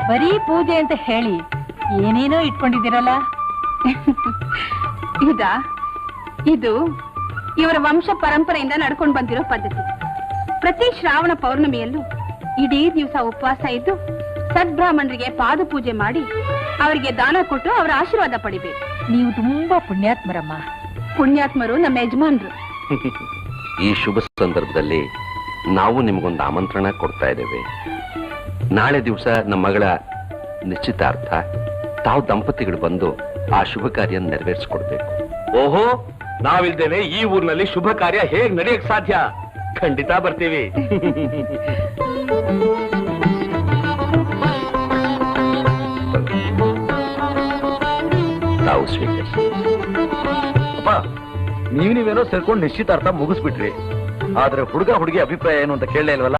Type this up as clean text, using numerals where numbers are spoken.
ಬರೀ ಪೂಜೆ ಅಂತ ಹೇಳಿ ಏನೇನೋ ಇಟ್ಕೊಂಡಿದ್ದೀರಲ್ಲ. ಇದು ಇವರ ವಂಶ ಪರಂಪರೆಯಿಂದ ನಡ್ಕೊಂಡು ಬಂದಿರೋ ಪದ್ಧತಿ. ಪ್ರತಿ ಶ್ರಾವಣ ಪೌರ್ಣಮಿಯಲ್ಲೂ ಇಡೀ ದಿವಸ ಉಪವಾಸ ಇದ್ದು ಸದ್ಬ್ರಾಹ್ಮಣರಿಗೆ ಪಾದ ಪೂಜೆ ಮಾಡಿ ಅವರಿಗೆ ದಾನ ಕೊಟ್ಟು ಅವರ ಆಶೀರ್ವಾದ ಪಡಿಬೇಕು. ನೀವು ತುಂಬಾ ಪುಣ್ಯಾತ್ಮರಮ್ಮ. ಪುಣ್ಯಾತ್ಮರು ನಮ್ಮ ಯಜಮಾನ್ರು. ಈ ಶುಭ ಸಂದರ್ಭದಲ್ಲಿ ನಾವು ನಿಮಗೊಂದು ಆಮಂತ್ರಣ ಕೊಡ್ತಾ ಇದ್ದೇವೆ. ನಾಳೆ ದಿವಸ ನಮ್ಮ ಮಗಳ ನಿಶ್ಚಿತಾರ್ಥ. ತಾವು ದಂಪತಿಗಳು ಬಂದು ಆ ಶುಭ ಕಾರ್ಯ ನೆರವೇರಿಸಿಕೊಡ್ಬೇಕು. ಓಹೋ, ನಾವಿಲ್ದೇನೆ ಈ ಊರಿನಲ್ಲಿ ಶುಭ ಕಾರ್ಯ ಹೇಗ್ ನಡೆಯಕ್ ಸಾಧ್ಯ? ಖಂಡಿತ ಬರ್ತೀವಿ. ತಾವು ಸ್ವೀಕರಿಸಿ. ಅಪ್ಪ, ನೀವೇನೋ ಸೇರ್ಕೊಂಡು ನಿಶ್ಚಿತಾರ್ಥ ಮುಗಿಸ್ಬಿಟ್ರಿ. ಆದ್ರೆ ಹುಡುಗ ಹುಡುಗಿ ಅಭಿಪ್ರಾಯ ಏನು ಅಂತ ಕೇಳಲೇ ಇಲ್ವಲ್ಲ?